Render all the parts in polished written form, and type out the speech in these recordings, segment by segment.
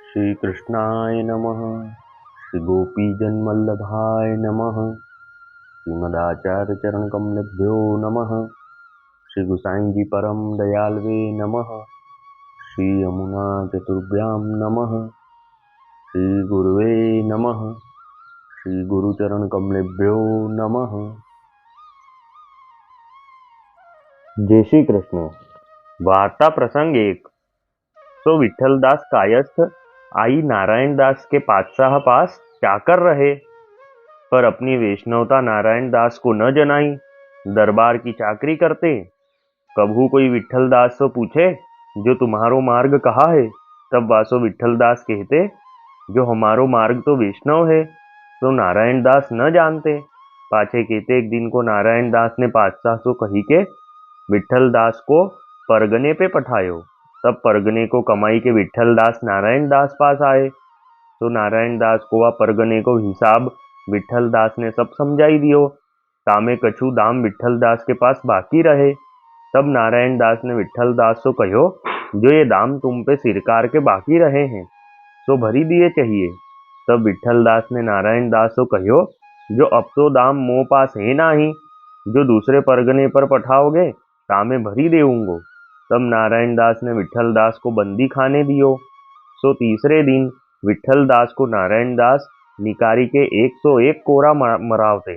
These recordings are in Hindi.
श्री कृष्णाय नमः। श्री गोपीजनवल्लभाय नमः। श्रीमदाचार्य चरण कमलेभ्यो नमः। श्री गुसाई जी परम दयालवे नमः। श्री यमुना चतुर्भ्यां नमः। श्री गुरुवे नमः। श्री गुरुचरण कमलेभ्यो नमः। जय श्री कृष्ण। वार्ता प्रसंग 1। तो विठलदास कायस्थ आई नारायण दास के पातशाह पास चाकर रहे, पर अपनी वैष्णवता नारायण दास को न जनाई। दरबार की चाकरी करते। कभू कोई विठलदास से पूछे, जो तुम्हारो मार्ग कहा है? तब वासो विठलदास कहते, जो हमारो मार्ग तो वैष्णव है, तो नारायण दास न जानते। पाछे कहते, एक दिन को नारायण दास ने पातशाह सो कही के विठल दास को परगने पे पठायो। तब परगने को कमाई के विठल दास नारायण दास पास आए, तो नारायण दास को वह परगने को हिसाब विठल दास ने सब समझाई दियो। तामे कछु दाम विठल दास के पास बाकी रहे। तब नारायण दास ने विठल दास को कहो, जो ये दाम तुम पे सिरकार के बाकी रहे हैं, सो भरी दिए चाहिए। तब विठल दास ने नारायण दास को कहो, जो अब तो दाम मोह पास है नाही, जो दूसरे परगने पर पठाओगे तामे भरी देऊंगो। तब नारायण दास ने विठल दास को बंदी खाने दियो। सो तीसरे दिन विठल दास को नारायण दास निकारी के 101 कोरा मरावते।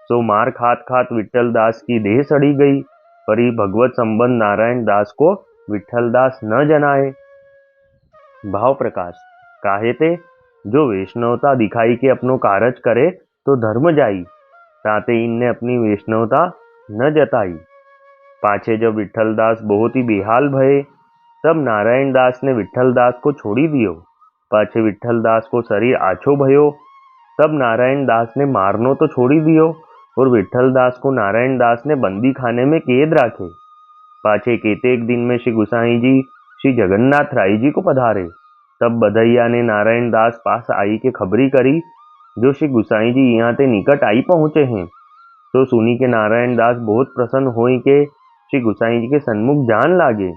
सो मार खात खात विठल दास की देह सड़ी गई, पर ही भगवत संबंध नारायण दास को विठल दास न जनाए। भाव प्रकाश काहे ते, जो वैष्णवता दिखाई के अपनो कारज करे तो धर्म जाई, ताते इनने अपनी वैष्णवता न जताई। पाछे जब विठल दास बहुत ही बेहाल भये, तब नारायण दास ने विठल दास को छोड़ी दियो। पाछे विठल दास को शरीर आछो भयो, तब नारायण दास ने मारनो तो छोड़ी दियो, और विठल दास को नारायण दास ने बंदी खाने में कैद राखे। पाछे केते एक दिन में श्री गुसाई जी श्री जगन्नाथ राय जी को पधारे। तब बधैया ने नारायण दास पास आई के खबरी करी, जो श्री गुसाई जी यहाँ ते निकट आई पहुंचे हैं। तो सुनी के नारायण दास बहुत प्रसन्न होई के श्री गुसाई जी के सन्मुख जान लागे।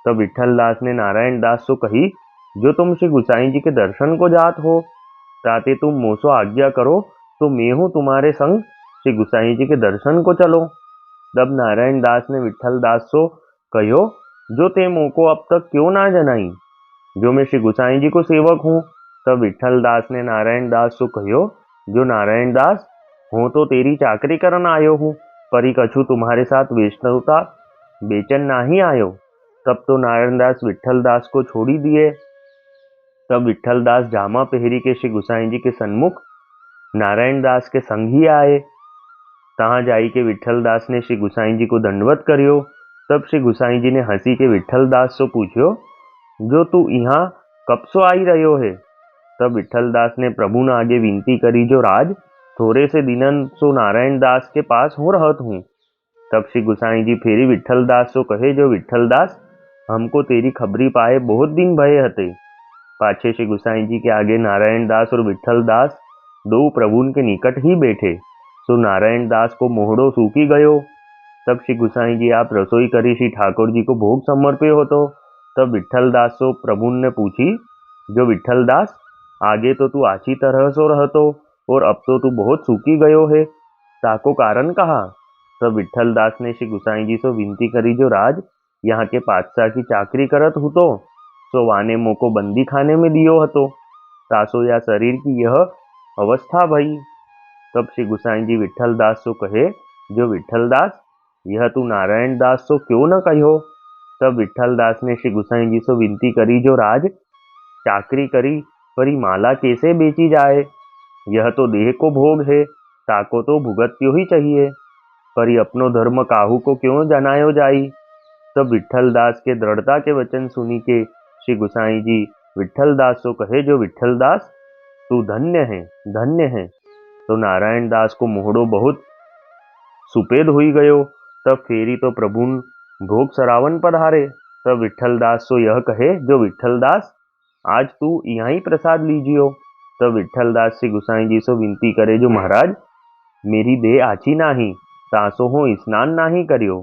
तब विठल दास ने नारायण दास को कही, जो तुम श्री गुसाई जी के दर्शन को जात हो, ताते तुम मोसो आज्ञा करो, तो मैं हूँ तुम्हारे संग श्री गुसाई जी के दर्शन को चलो। तब नारायण दास ने विठल दास को कहो, जो ते मोको अब तक क्यों ना जनाई, जो मैं श्री गुसाई जी को सेवक हूँ। तब विठल दास ने नारायण दास को कहो, जो नारायण दास हूँ तो तेरी चाकरी करन आयो हूँ, परी कछु तुम्हारे साथ वैष्णवता बेचन नाही आयो। तब तो नारायण दास विठल दास को छोड़ी दिए। तब विठल दास जामा पहरी के श्री गुसाई जी के सन्मुख नारायण दास के संग ही आए। तहाँ जाई के विठल दास ने श्री गुसाई जी को दंडवत करियो। तब श्री गुसाई जी ने हंसी के विठल दास से पूछ्यो, जो तू यहाँ कब सो आई रहो है? तब विठल दास ने प्रभु ने आगे विनती करी, जो राज थोड़े से दिनन सो नारायण दास के पास हो रहत हूँ। तब श्री गुसाई जी फेरी विठल दास को कहे, जो विठल दास हमको तेरी खबरी पाए बहुत दिन भये हते। पाछे श्री गुसाई जी के आगे नारायण दास और विठल दास दो प्रभु के निकट ही बैठे। सो नारायण दास को मोहड़ो सूखी गयो। तब श्री गुसाई जी आप रसोई करी श्री ठाकुर जी को भोग समर्पे हो। तो तब विठल दास सो प्रभु ने पूछी, जो विठल दास आगे तो तू अच्छी तरह सो रहतो, और अब तो तू बहुत सूखी गयो है, ताको कारण कहा? तब विठल दास ने श्री गुसाई जी से विनती करी, जो राज यहाँ के पातशाह की चाकरी करत हूँ, तो सो वाने मोको बंदी खाने में दियो हतो, तासो या शरीर की यह अवस्था भई। तब श्री गुसाई जी विठल दास को कहे, जो विठल दास यह तू नारायण दास सो क्यों न कहो? तब विठल दास ने श्री गुसाई जी से विनती करी, जो राज चाकरी करी परी माला कैसे बेची जाए? यह तो देह को भोग है, ताको तो भुगत्यो ही चाहिए, परी अपनो धर्म काहू को क्यों जनायो जाई? तब विठल दास के दृढ़ता के वचन सुनी के श्री गुसाई जी विठल दास को कहे, जो विठल दास तू धन्य है, धन्य है। तो नारायण दास को मोहड़ो बहुत सुपेद हुई गयो। तब फेरी तो प्रभु भोग सरावन पधारे। तब विठल दास सो यह कहे, जो विठल दास आज तू यहाँ ही प्रसाद लीजियो। तब विठल दास श्री गुसाई जी से विनती करे, जो महाराज मेरी देह आची नाही, तासो हो स्नान नाही करियो।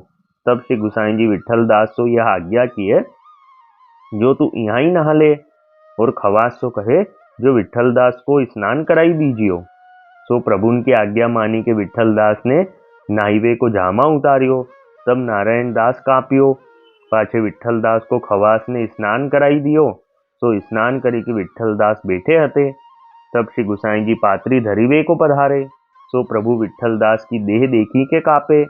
तब श्री गुसाई जी विठल दास सो यह आज्ञा किए, जो तू यहाँ ही नहा ले। और खवास सो कहे जो विठ्ठलदास को स्नान कराई दीजियो। सो प्रभुन की आज्ञा मानी के विठ्ठलदास ने नाईवे को जामा उतारियो। तब नारायण दास काप्यो। पाछे विठ्ठलदास को खवास ने स्नान कराई दियो। सो स्नान करी के विठ्ठलदास बैठे हते। तब श्री गुसाई जी पात्री धरीवे को पधारे। सो प्रभु विठ्ठलदास की देह देखी के कापे।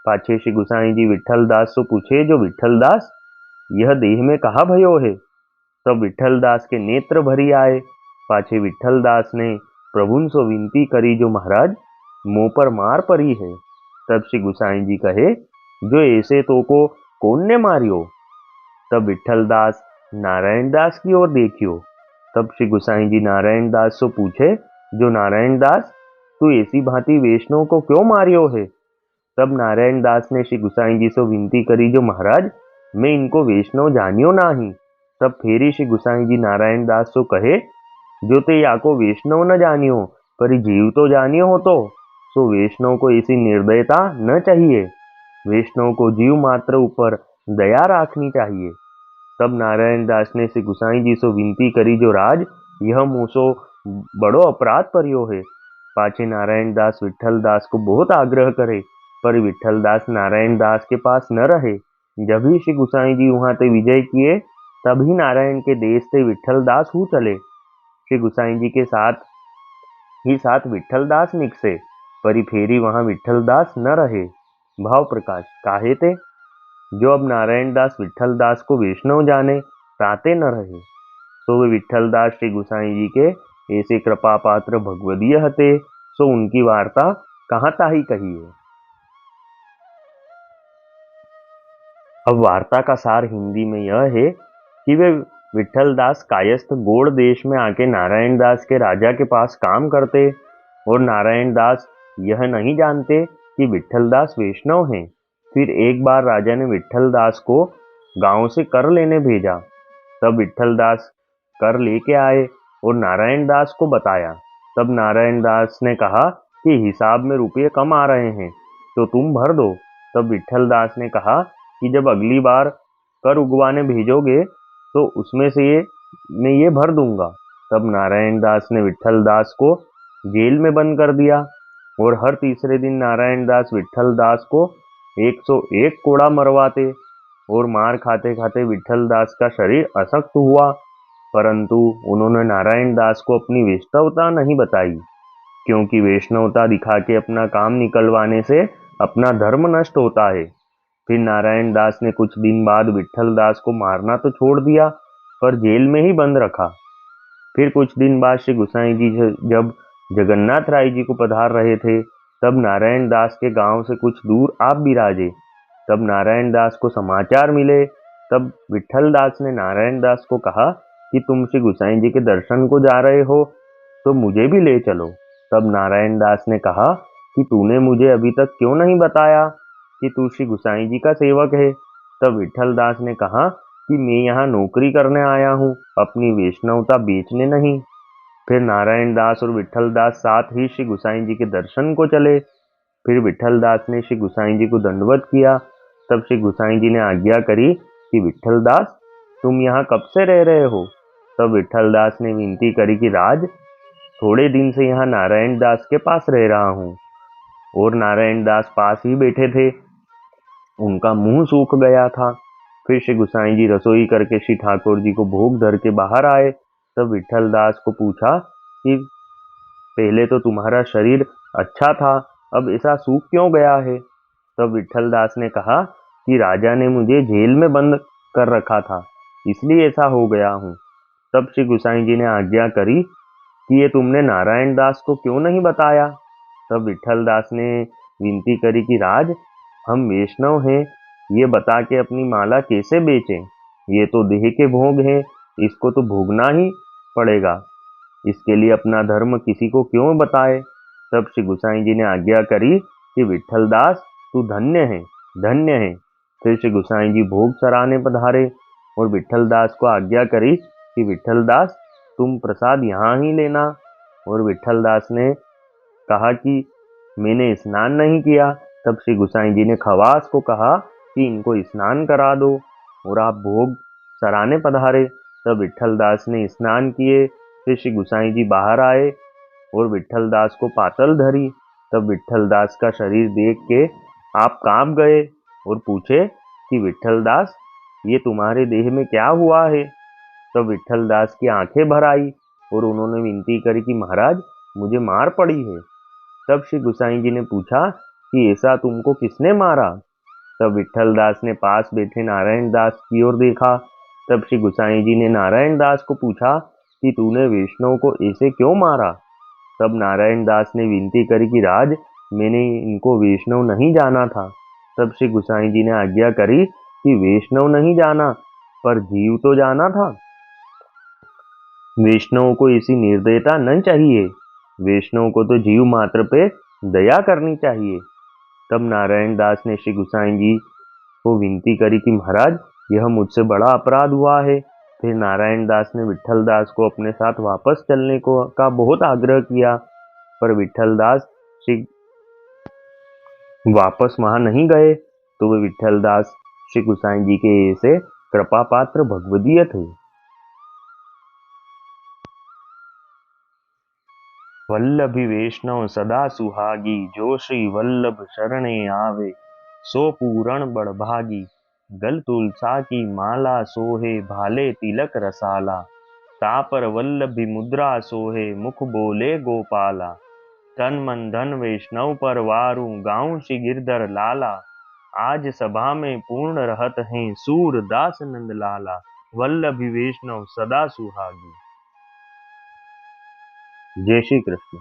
पाछे श्री गुसाई जी विठ्ठलदास सो पूछे जो विठ्ठलदास यह देह में कहा भयो है। तब विठ्ठलदास के नेत्र भरी आए। पाछे विठ्ठलदास ने प्रभुन सो विनती करी जो महाराज मुंह पर मार पड़ी है। तब श्री गुसाई जी कहे जो ऐसे तो को कौन ने मारियो। तब विठ्ठलदास नारायण दास की ओर देखियो। तब श्री गुसाई जी नारायण दास से पूछे जो नारायण दास तू ऐसी भांति वैष्णव को क्यों मारियो है। तब नारायण दास ने श्री गुसाई जी से विनती करी जो महाराज मैं इनको वैष्णव जानियो नाही। तब फेरी श्री गुसाई जी नारायण दास से कहे जो ते याको वैष्णव न जानियो पर जीव तो जानियो हो तो सो वैष्णव को ऐसी निर्दयता न चाहिए। वैष्णव को जीव मात्र ऊपर दया रखनी चाहिए। तब नारायण दास ने श्री गुसाई जी से विनती करी जो राज यह मूसो बड़ो अपराध परियो है। पाछे नारायण दास विठ्ठल दास को बहुत आग्रह करे पर विठ्ठल दास नारायण दास के पास न रहे। जब ही श्री गुसाई जी वहां ते विजय किए तभी नारायण के देश से विठ्ठल दास हु चले। श्री गुसाई जी के साथ विठ्ठल दास निकसे परी फेरी वहां विठ्ठल दास न रहे। भाव प्रकाश काहे ते जो अब नारायण दास विठ्ठल दास को वैष्णव जाने ताते न रहे। सो वे विठ्ठल दास श्री गुसाई जी के ऐसे कृपा पात्र भगवदीय हते। सो उनकी वार्ता कहाँ ताही कही है। अब वार्ता का सार हिंदी में यह है कि वे विठ्ठल दास कायस्थ गोड़ देश में आके नारायण दास के राजा के पास काम करते और नारायण दास यह नहीं जानते कि विठ्ठल दास वैष्णव हैं। फिर एक बार राजा ने विठ्ठल दास को गांव से कर लेने भेजा। तब विठ्ठल दास कर लेके आए और नारायण दास को बताया। तब नारायण दास ने कहा कि हिसाब में रुपये कम आ रहे हैं तो तुम भर दो। तब विठ्ठल दास ने कहा कि जब अगली बार कर उगवाने भेजोगे तो उसमें से मैं ये भर दूंगा। तब नारायण दास ने विठ्ठल दास को जेल में बंद कर दिया और हर तीसरे दिन नारायण दास विठ्ठल दास को 101 कोड़ा मरवाते और मार खाते खाते विठ्ठल दास का शरीर अशक्त हुआ। परंतु उन्होंने नारायण दास को अपनी वैष्णवता नहीं बताई क्योंकि वैष्णवता दिखा के अपना काम निकलवाने से अपना धर्म नष्ट होता है। फिर नारायण दास ने कुछ दिन बाद विठ्ठल दास को मारना तो छोड़ दिया पर जेल में ही बंद रखा। फिर कुछ दिन बाद श्री गुसाई जी जब जगन्नाथ राय जी को पधार रहे थे तब नारायण दास के गांव से कुछ दूर आप बिराजे। तब नारायण दास को समाचार मिले। तब विठ्ठल दास ने नारायण दास को कहा कि तुम श्री गुसाई जी के दर्शन को जा रहे हो तो मुझे भी ले चलो। तब नारायण दास ने कहा कि तूने मुझे अभी तक क्यों नहीं बताया कि तू श्री गुसाई जी का सेवक है। तब विठ्ठल दास ने कहा कि मैं यहाँ नौकरी करने आया हूँ अपनी वैष्णवता बेचने नहीं। फिर नारायण दास और विठ्ठल दास साथ ही श्री गुसाई जी के दर्शन को चले। फिर विठ्ठल दास ने श्री गुसाई जी को दंडवत किया। तब श्री गुसाई जी ने आज्ञा करी कि विठ्ठल दास तुम यहाँ कब से रह रहे हो। तब विठ्ठल दास ने विनती करी कि राज थोड़े दिन से यहाँ नारायण दास के पास रह रहा हूँ। और नारायण दास पास ही बैठे थे। उनका मुंह सूख गया था। फिर श्री गुसाई जी रसोई करके श्री ठाकुर जी को भोग धर के बाहर आए। तब विठ्ठल दास को पूछा कि पहले तो तुम्हारा शरीर अच्छा था अब ऐसा सूख क्यों गया है। तब विठ्ठल दास ने कहा कि राजा ने मुझे जेल में बंद कर रखा था इसलिए ऐसा हो गया हूँ। तब श्री गुसाई जी ने आज्ञा करी कि ये तुमने नारायण दास को क्यों नहीं बताया। तब विठ्ठल दास ने विनती करी कि राज हम वैष्णव हैं ये बता के अपनी माला कैसे बेचें। ये तो देह के भोग हैं इसको तो भोगना ही पड़ेगा। इसके लिए अपना धर्म किसी को क्यों बताए। तब श्री गुसाई जी ने आज्ञा करी कि विठ्ठल दास तू धन्य है धन्य है। फिर श्री गुसाई जी भोग सराहने पधारे और विठ्ठल दास को आज्ञा करी कि विठ्ठल दास तुम प्रसाद यहाँ ही लेना। और विठ्ठल दास ने कहा कि मैंने स्नान नहीं किया। तब श्री गुसाई जी ने खवास को कहा कि इनको स्नान करा दो और आप भोग सराहने पधारे। तब विट्ठलदास ने स्नान किए। फिर श्री गुसाई जी बाहर आए और विट्ठलदास को पातल धरी। तब विट्ठलदास का शरीर देख के आप कांप गए और पूछे कि विट्ठलदास, ये तुम्हारे देह में क्या हुआ है? तब विट्ठलदास की आंखें भर आई और उन्होंने विनती करी कि महाराज, मुझे मार पड़ी है। तब श्री गुसाई जी ने पूछा कि ऐसा तुमको किसने मारा? तब विट्ठलदास ने पास बैठे नारायण दास की ओर देखा। तब श्री गुसाई जी ने नारायण दास को पूछा कि तूने वैष्णव को ऐसे क्यों मारा? तब नारायण दास ने विनती करी कि राज, मैंने इनको वैष्णव नहीं जाना था। तब श्री गुसाई जी ने आज्ञा करी कि वैष्णव नहीं जाना, पर जीव तो जाना था। वैष्णव को ऐसी निर्दयता न चाहिए। वैष्णव को तो जीव मात्र पे दया करनी चाहिए। तब नारायण दास ने श्री गुसाई जी को विनती करी कि महाराज, यह मुझसे बड़ा अपराध हुआ है। फिर नारायण दास ने विट्ठलदास को अपने साथ वापस चलने को का बहुत आग्रह किया, पर विट्ठलदास श्री वापस वहां नहीं गए। तो वे विट्ठलदास श्री गुसाई जी के ऐसे कृपा पात्र भगवदीय थे। वल्लभी वैष्णव सदा सुहागी, जो श्री वल्लभ शरणे आवे, सो पूरण बड़भागी। गल तुलसा की माला सोहे, भाले तिलक रसाला। तापर वल्लभी मुद्रा सोहे, मुख बोले गोपाला। तन मन धन वैष्णव पर वारू, गाऊं श्री गिरधर लाला। आज सभा में पूर्ण रहत हैं, सूरदास नंद लाला। वल्लभी वैष्णव सदा सुहागी। जय श्री कृष्ण।